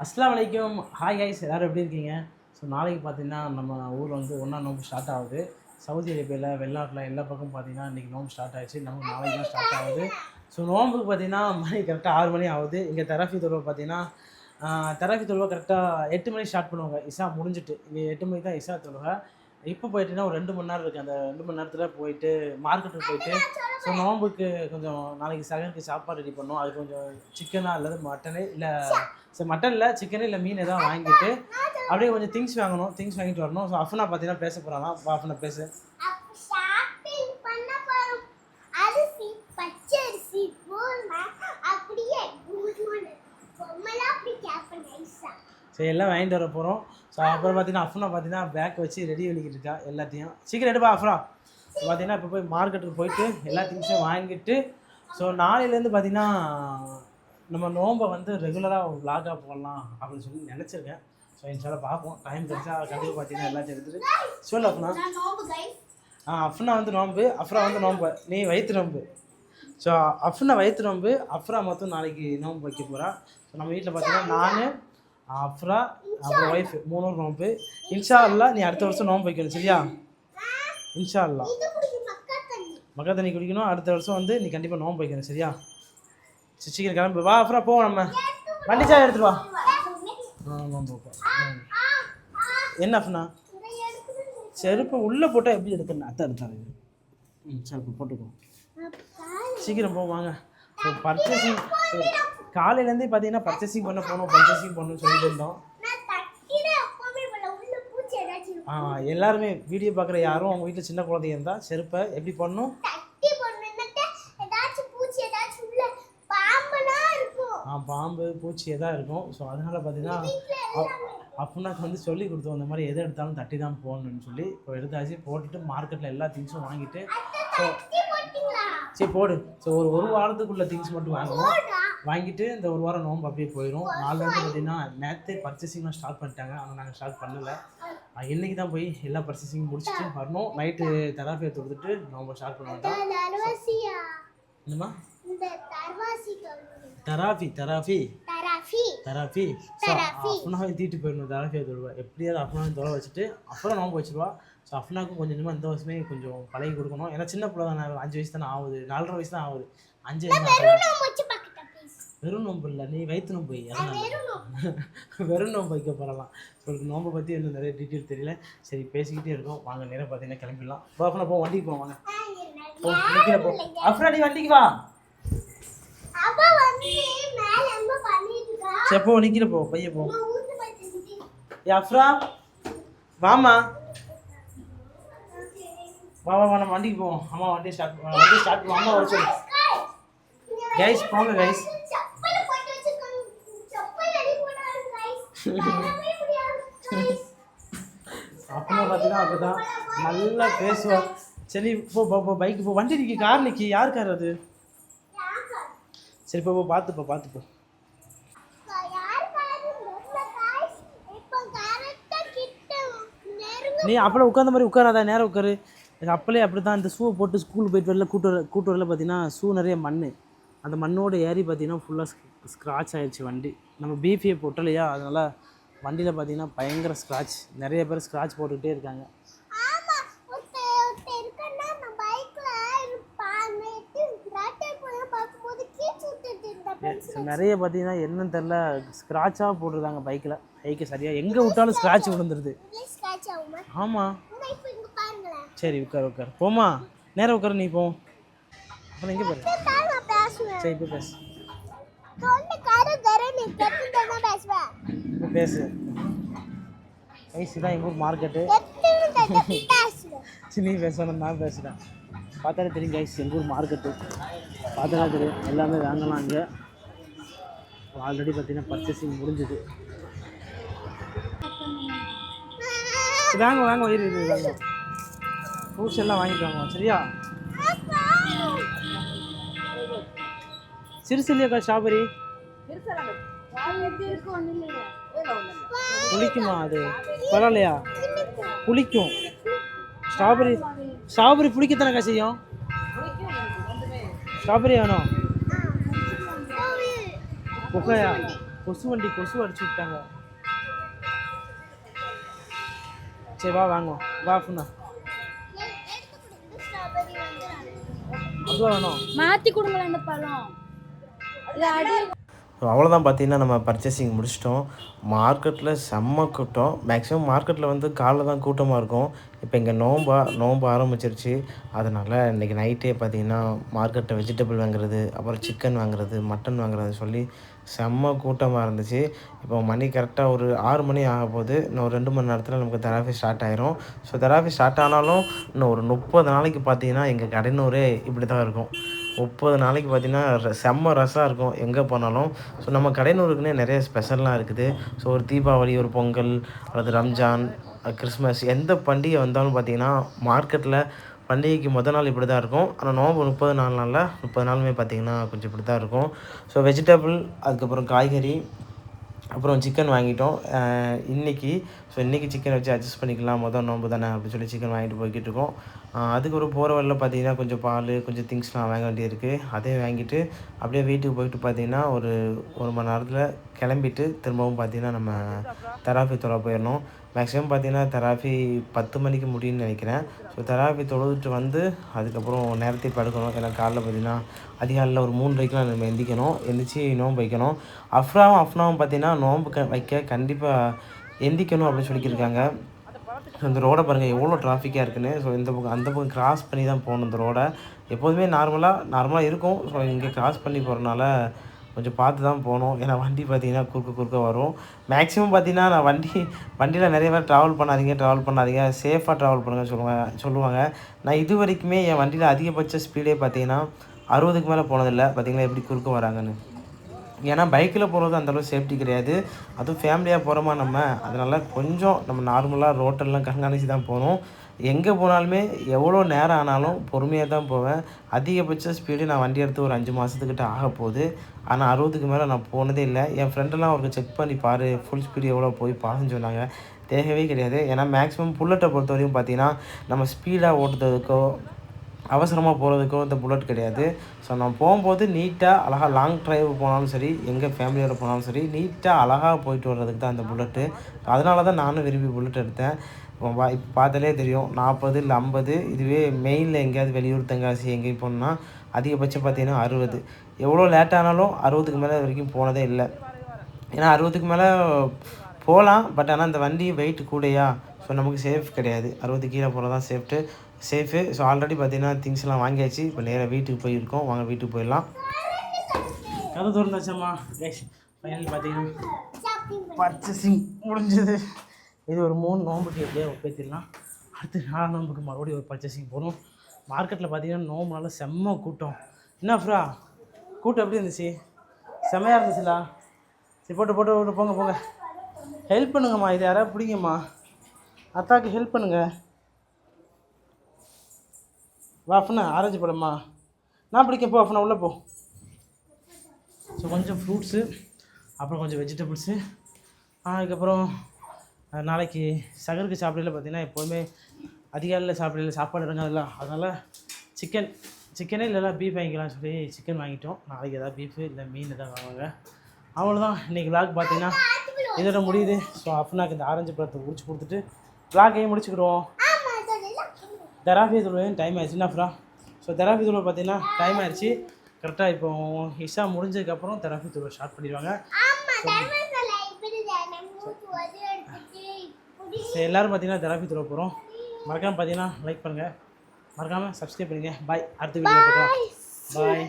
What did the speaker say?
அஸ்ஸலாமு அலைக்கும். Hi guys, எல்லோரும் எப்படி இருக்கீங்க? ஸோ நாளைக்கு பார்த்தீங்கன்னா நம்ம ஊரில் வந்து ஒன்றா நோம்பு ஸ்டார்ட் ஆகுது. சவுதி அரேபியாவில் வெளிநாட்டில் எல்லா பக்கம் பார்த்தீங்கன்னா இன்றைக்கி நோம்பு ஸ்டார்ட் ஆகிடுச்சு. நமக்கு நாளைக்கு தான் ஸ்டார்ட் ஆகுது. ஸோ நோம்புக்கு பார்த்தீங்கன்னா மணி கரெக்டாக 6 மணி ஆகுது. இங்கே தராஃபி தொழுவை பார்த்தீங்கன்னா தராஃபி தொழுவை கரெக்டாக 8 மணி ஸ்டார்ட் பண்ணுவாங்க. இஷா முடிஞ்சிட்டு இங்கே 8 மணிக்கு தான் இஷா தொழுவை. இப்போ போயிட்டுன்னா ஒரு 2 மணி நேரம் இருக்குது. அந்த 2 மணி நேரத்தில் போயிட்டு மார்க்கெட்டுக்கு போயிட்டு ஸோ நோம்புக்கு கொஞ்சம் நாளைக்கு சகனுக்கு சாப்பாடு ரெடி பண்ணோம். அது கொஞ்சம் சிக்கனா அல்லது மட்டனு இல்லை சரி மட்டன் இல்லை சிக்கனு இல்லை மீன் எதாவது வாங்கிட்டு அப்படியே கொஞ்சம் திங்ஸ் வாங்கணும். திங்ஸ் வாங்கிட்டு வரணும். ஸோ அஃப்னா பார்த்தீங்கன்னா பேச போகிறாங்க. அஃப்னா பேசு. சரி எல்லாம் வாங்கிட்டு வர போகிறோம். ஸோ அப்புறம் பார்த்தீங்கன்னா அஃப்னா பார்த்தீங்கன்னா பேக் வச்சு ரெடி பண்ணிக்கிட்டு இருக்கா எல்லாத்தையும். சீக்கிரம் எடுப்பா அஃப்னா. பார்த்தீங்கன்னா இப்போ போய் மார்க்கெட்டுக்கு போயிட்டு எல்லா திங்ஸும் வாங்கிட்டு ஸோ நாளையிலேருந்து பார்த்தீங்கன்னா நம்ம நோம்பை வந்து ரெகுலராக விலாகாக போடலாம் அப்படின்னு சொல்லி நினச்சிருக்கேன். ஸோ இன்ஷால்லா பார்ப்போம். டைம் கிடைச்சா கண்டிப்பாக பார்த்தீங்கன்னா எல்லாத்தையும் எடுத்துகிட்டு சொல்லு அஃப்னா. அஃப்னா வந்து நோம்பு, அஃப்ரா வந்து நோம்பு, நீ வயிற்று நோம்பு. ஸோ அஃப்னா வயிற்று நோம்பு, அஃப்ரா மொத்தம் நாளைக்கு நோம்பு வைக்க போகிறா. ஸோ நம்ம வீட்டில் பார்த்தீங்கன்னா நான் அஃப்ரா அப்புறம் ஒய்ஃப் 3 நோம்பு. இன்ஷா அல்லா நீ அடுத்த வருஷம் நோம்பு வைக்கணும் சரியா? இன்ஷா அல்லா மக்கா தண்ணி குடிக்கணும். அடுத்த வருஷம் வந்து நீ கண்டிப்பாக நோம்பு வைக்கணும் சரியா? சீக்கிரம் கிளம்பு வா அப்புறம் போவோம். நம்ம வண்டி சாய் எடுத்துட்டு வா. நோம்பு என்ன அஃப்னா செருப்பு உள்ளே போட்டால் எப்படி எடுக்கணும்? அத்தை எடுத்தாரு. செருப்பு போட்டுக்கோ. சீக்கிரம் போவாங்க. ஸோ பர்ச்சேசிங் காலையிலேருந்தே பார்த்தீங்கன்னா பர்ச்சேசிங் பண்ண போகணும் சொல்லி இருந்தோம். எல்லாருமே வீடியோ பார்க்குற யாரும் அவங்க வீட்டில் சின்ன குழந்தைங்க இருந்தால் செருப்பை எப்படி பண்ணணும்? பாம்பு பூச்சி எதாவது இருக்கும். ஸோ அதனால் பார்த்தீங்கன்னா அப்புனாக்கு வந்து சொல்லி கொடுத்தோம் இந்த மாதிரி எதை எடுத்தாலும் தட்டி தான் போடணும்னு சொல்லி. இப்போ எடுத்தாச்சு போட்டுட்டு மார்க்கெட்டில் எல்லா திங்ஸும் வாங்கிட்டு ஸோ சரி போடு. ஸோ ஒரு வாரத்துக்குள்ள திங்ஸ் மட்டும் வாங்கிட்டு இந்த ஒரு வாரம் நோம்பு அப்படியே போயிடும். நாளைக்கு பார்த்தீங்கன்னா நேற்று பர்ச்சேசிங்லாம் ஸ்டார்ட் பண்ணிட்டாங்க. ஆனால் நாங்கள் ஸ்டார்ட் பண்ணலை. இன்றைக்கி தான் போய் எல்லா பர்ச்சேசிங் முடிச்சுட்டு வரணும். நைட்டு தராஃபியை தொடுத்துட்டு நோம்பு ஸ்டார்ட் பண்ண மாட்டோம். என்னம்மா தராஃபி அஃப்னாவை தீட்டு போயிடணும். தராஃபியை தொழுவா எப்படியாவது அஃப்னாவை தொலை வச்சுட்டு அப்புறம் நோம்பு வச்சுருவா. ஸோ அஃப்னாவுக்கும் கொஞ்சம் இன்னும் இந்த வருஷமே கொஞ்சம் பழகி கொடுக்கணும். ஏன்னா சின்ன பிள்ளை தான், 5 வயசு தானே ஆகுது, 4.5 வயசு தான் ஆகுது. 5 வயசு வெறும் நோம்பு இல்லை, நீ வயிற்று நோம்பு வெறும் நோம்பு வைக்க போகலாம். ஸோ நோம்பை பற்றி இன்னும் நிறைய டீட்டெயில் தெரியல. சரி பேசிக்கிட்டே இருக்கோம். வாங்க நேரம் பார்த்தீங்கன்னா கிளம்பிடலாம். அஃப்னா போ வண்டிக்கு போவாங்க. போ அஃப்னா நீ வண்டிக்கு வா. சரி போ நிற்கிற போ பைய போ. அஃப்ரா வாமா வா நம்ம வண்டிக்கு போவோம். அம்மா வண்டி ஸ்டார்ட் பண்ணுவோம். அம்மா வர சொல்லு கைஸ். போங்க கைஸ். அப்புறம் பார்த்தீங்கன்னா அப்படிதான் நல்லா பேசுவோம். சரி போ பைக்கு போ. வண்டி நிற்கி, கார் நிற்கி. யார் கார் அது? சரி போ பார்த்துப்போ. நீ அப்பளே உட்காந்த மாதிரி உட்காராதா, நேரம் உட்காரு. அப்பளே அப்படி தான் இந்த ஷூவை போட்டு ஸ்கூல் போயிட்டு வரல கூட்டு வரல பார்த்தீங்கன்னா ஷூ நிறைய மண், அந்த மண்ணோடு ஏறி பார்த்தீங்கன்னா ஃபுல்லாக ஸ்க்ராட்ச் ஆகிடுச்சு வண்டி. நம்ம பிபிஏ போட்டலையா, அதனால் வண்டியில் பார்த்தீங்கன்னா பயங்கர ஸ்க்ராட்ச். நிறைய பேர் ஸ்க்ராட்ச் போட்டுக்கிட்டே இருக்காங்க. நிறைய பார்த்தீங்கன்னா என்னன்னு தெரில ஸ்க்ராட்சாக போட்டுருந்தாங்க பைக்கு சரியாக எங்கே விட்டாலும் ஸ்க்ராட்ச் விழுந்துருது. ஆமாம் சரி உட்கார் போமா. நேரம் உட்காரு நீ போ. அப்புறம் எங்கே பாரு. சரி இப்போ பேசு பேசு. தான் எங்கள் ஊர் மார்க்கெட்டு. நீ பேசணும் நான் பேசுகிறேன். பார்த்தாலே தெரியும் கைஸ், எங்கள் ஊர் மார்க்கெட்டு பார்த்தாலே தெரியும். எல்லாமே வாங்கலாம். இங்கே ஆல்ரெடி பார்த்தீங்கன்னா பர்ச்சேசிங் முடிஞ்சுது. வாங்க வாங்க ஃப்ரூட்ஸ் எல்லாம் வாங்கிட்டு வாங்க சரியா? சிறுசு இல்லையாக்கா ஸ்ட்ராபெரி? புளிக்குமா? அது பரவாயில்லையா? புளிக்கும். ஸ்ட்ராபெரி புளிக்கத்தானக்கா செய்யும். ஸ்ட்ராபெரி வேணும். கொக்கையா கொசு வண்டி கொசு அடிச்சு விட்டாங்க. சரி வா வாங்குவோம். வா அஃப்னா. அதுவா வேணும். மாற்றி கொடுங்களேன் அந்த பழம். ஸோ அவ்வளோதான். பார்த்தீங்கன்னா நம்ம பர்ச்சேசிங் முடிச்சிட்டோம். மார்க்கெட்டில் செம்ம கூட்டம். மேக்ஸிமம் மார்க்கெட்டில் வந்து காலைல தான் கூட்டமாக இருக்கும். இப்போ இங்கே நோன்பு ஆரம்பிச்சிருச்சு. அதனால் இன்றைக்கி நைட்டே பார்த்திங்கன்னா மார்க்கெட்டில் வெஜிடபிள் வாங்குறது, அப்புறம் சிக்கன் வாங்குறது, மட்டன் வாங்குறது சொல்லி செம்ம கூட்டமாக இருந்துச்சு. இப்போ மணி கரெக்டாக ஒரு 6 மணி ஆக போகுது. இன்னும் ஒரு 2 மணி நேரத்தில் நமக்கு தெராபி ஸ்டார்ட் ஆயிரும். ஸோ தெராபி ஸ்டார்ட் ஆனாலும் இன்னும் ஒரு 30 நாளைக்கு பார்த்திங்கன்னா எங்கள் கடைனூரே இப்படி தான் இருக்கும். 30 நாளைக்கு பார்த்திங்கன்னா செம்ம ரஷ்ஷாக இருக்கும் எங்கே போனாலும். ஸோ நம்ம கடைனூருக்குன்னே நிறைய ஸ்பெஷல்லாம் இருக்குது. ஸோ ஒரு தீபாவளி, ஒரு பொங்கல், அல்லது ரம்ஜான், கிறிஸ்மஸ் எந்த பண்டிகை வந்தாலும் பார்த்திங்கன்னா மார்க்கெட்டில் பண்டிகைக்கு மொதல் நாள் இப்படி தான் இருக்கும். ஆனால் நோம்பு 30 நாளில் 30 நாளுமே பார்த்திங்கன்னா கொஞ்சம் இப்படி தான் இருக்கும். ஸோ வெஜிடபிள், அதுக்கப்புறம் காய்கறி, அப்புறம் சிக்கன் வாங்கிட்டோம் இன்றைக்கி. ஸோ இன்றைக்கி சிக்கன் வச்சு அட்ஜஸ்ட் பண்ணிக்கலாம், மொதல் நோம்பு தானே அப்படின்னு சொல்லி சிக்கன் வாங்கிட்டு போய்கிட்டு இருக்கோம். அதுக்கப்புறம் போகிற வழியில் பார்த்திங்கன்னா கொஞ்சம் பால், கொஞ்சம் திங்ஸ்லாம் வாங்க வேண்டியிருக்கு. அதையும் வாங்கிட்டு அப்படியே வீட்டுக்கு போயிட்டு பார்த்திங்கன்னா ஒரு 1 மணி நேரத்தில் கிளம்பிட்டு திரும்பவும் பார்த்திங்கன்னா நம்ம தெராபி தொழ போயிடணும். மேக்ஸிமம் பார்த்திங்கன்னா தெராபி 10 மணிக்கு முடியும்னு நினைக்கிறேன். ஸோ தெராபி தொழுதுட்டு வந்து அதுக்கப்புறம் நேரத்தை படுக்கணும். ஏன்னா காலைல பார்த்திங்கன்னா அதிகாலையில் ஒரு 3:30க்கெலாம் நம்ம எந்திரிச்சு நோன்பு வைக்கணும். அஃப்னாவும் பார்த்திங்கன்னா நோன்பு வைக்க கண்டிப்பாக எந்திக்கணும் அப்படின்னு சொல்லியிருக்காங்க. இந்த ரோடை பாருங்கள் எவ்வளோ டிராஃபிக்காக இருக்குன்னு. ஸோ இந்த பக்கம் அந்த பக்கம் கிராஸ் பண்ணி தான் போகணும். இந்த ரோடை எப்போதுமே நார்மலாக இருக்கும். ஸோ இங்கே கிராஸ் பண்ணி போகிறனால கொஞ்சம் பார்த்து தான் போகணும். ஏன்னா வண்டி பார்த்திங்கன்னா குறுக்க வரும். மேக்ஸிமம் பார்த்திங்கன்னா நான் வண்டியில் நிறைய பேர் ட்ராவல் பண்ணாதீங்க, சேஃபாக ட்ராவல் பண்ணுங்கள் சொல்லுவாங்க. நான் இது வரைக்குமே என் வண்டியில் அதிகபட்ச ஸ்பீடே பார்த்திங்கன்னா 60க்கு மேலே போனதில்லை. பார்த்திங்கன்னா எப்படி குறுக்க வராங்கன்னு. ஏன்னா பைக்கில் போகிறது அந்தளவு சேஃப்டி கிடையாது. அதுவும் ஃபேமிலியாக போகிறோமா நம்ம, அதனால் கொஞ்சம் நம்ம நார்மலாக ரோட்டெல்லாம் கண்காணித்து தான் போகணும். எங்கே போனாலுமே எவ்வளோ நேரம் ஆனாலும் பொறுமையாக தான் போவேன். அதிகபட்ச ஸ்பீடு நான் வண்டி எடுத்து ஒரு 5 மாதத்துக்கிட்ட ஆக போகுது. ஆனால் 60க்கு மேலே நான் போனதே இல்லை. என் ஃப்ரெண்டெல்லாம் அவருக்கு செக் பண்ணி பாரு ஃபுல் ஸ்பீடு எவ்வளோ போய் பாருன்னு சொன்னாங்க. தேவையே கிடையாது. ஏன்னா மேக்ஸிமம் புல்லட்டை பொறுத்த வரைக்கும் பார்த்திங்கன்னா நம்ம ஸ்பீடாக ஓட்டுறதுக்கோ அவசரமாக போகிறதுக்கோ இந்த புல்லட் கிடையாது. ஸோ நான் போகும்போது நீட்டாக அழகாக லாங் ட்ரைவ் போனாலும் சரி, எங்கே ஃபேமிலியோடு போனாலும் சரி, நீட்டாக அழகாக போயிட்டு வர்றதுக்கு தான் அந்த புல்லட்டு. அதனால தான் நானும் விரும்பி புல்லட் எடுத்தேன். இப்போ பார்த்தாலே தெரியும் 40 இல்லை 50. இதுவே மெயினில் எங்கேயாவது வெளியூர் தென்காசி எங்கேயும் போனோம்னா அதிகபட்சம் பார்த்திங்கன்னா 60. எவ்வளோ லேட்டானாலும் 60க்கு மேலே வரைக்கும் போனதே இல்லை. ஏன்னா 60க்கு மேலே போகலாம், பட் ஆனால் அந்த வண்டி வெயிட் கூடையா, ஸோ நமக்கு சேஃப் கிடையாது. 60 கீழே போகிறது தான் சேஃபு. ஸோ ஆல்ரெடி பார்த்திங்கன்னா திங்ஸ்லாம் வாங்கியாச்சு. இப்போ நேராக வீட்டுக்கு போயிருக்கோம். வாங்க வீட்டுக்கு போயிடலாம். கதை திறந்தாச்சம்மா கைஸ். ஃபைனலி பார்த்திங்கன்னா பர்ச்சேசிங் முடிஞ்சது. இது ஒரு 3 நோம்புக்கு எப்படியா ஒப்பேற்றிடலாம். அடுத்து 4 நோம்புக்கு மறுபடியும் ஒரு பர்ச்சேசிங் போகணும். மார்க்கெட்டில் பார்த்திங்கன்னா நோம்புனால செம்ம கூட்டம். என்ன ஃப்ரா கூட்டம் எப்படி இருந்துச்சு? செம்மையாக இருந்துச்சுலா? சரி போட்டு போங்க. ஹெல்ப் பண்ணுங்கம்மா, இது யாராவது பிடிங்கம்மா, அத்தாவுக்கு ஹெல்ப் பண்ணுங்கள். வா அஃப்னா, ஆரஞ்சு பழம்மா நான் பிடிக்க போ அஃப்னா, உள்ளே போ. ஸோ கொஞ்சம் ஃப்ரூட்ஸு, அப்புறம் கொஞ்சம் வெஜிடபிள்ஸு, அதுக்கப்புறம் நாளைக்கு சகருக்கு சாப்பிடல பார்த்திங்கன்னா எப்போதுமே அதிகாலையில் சாப்பாடு இறங்காதுல்ல, அதனால் சிக்கனே இல்லைல்ல பீஃப் வாங்கிக்கலாம்னு சொல்லி சிக்கன் வாங்கிட்டோம். நாளைக்கு எதாவது பீஃபு இல்லை மீன் எதாவது வாங்குவாங்க. அவ்வளோதான் இன்றைக்கி விளாக் பார்த்திங்கன்னா இதோட முடியுது. ஸோ அஃப்னாக்கு இந்த ஆரஞ்சு பழத்தை உரிச்சு கொடுத்துட்டு விளாக்கையும் முடிச்சுக்கிடுவோம். தெராபி தொழுவேன் டைம் ஆயிடுச்சுன்னா அப்புறம். ஸோ தெராபி தொழுவை பார்த்திங்கன்னா டைம் ஆயிடுச்சு. கரெக்டாக இப்போ இஷா முடிஞ்சதுக்கப்புறம் தெராபி தொழுவை ஸ்டார்ட் பண்ணிடுவாங்க. எல்லோரும் பார்த்திங்கன்னா தெராபி தொழுவ போகிறோம். மறக்காமல் பார்த்திங்கன்னா லைக் பண்ணுங்கள், மறக்காமல் சப்ஸ்கிரைப் பண்ணுங்கள். பாய். அடுத்த வீடியோ பார்க்கலாம். பாய்.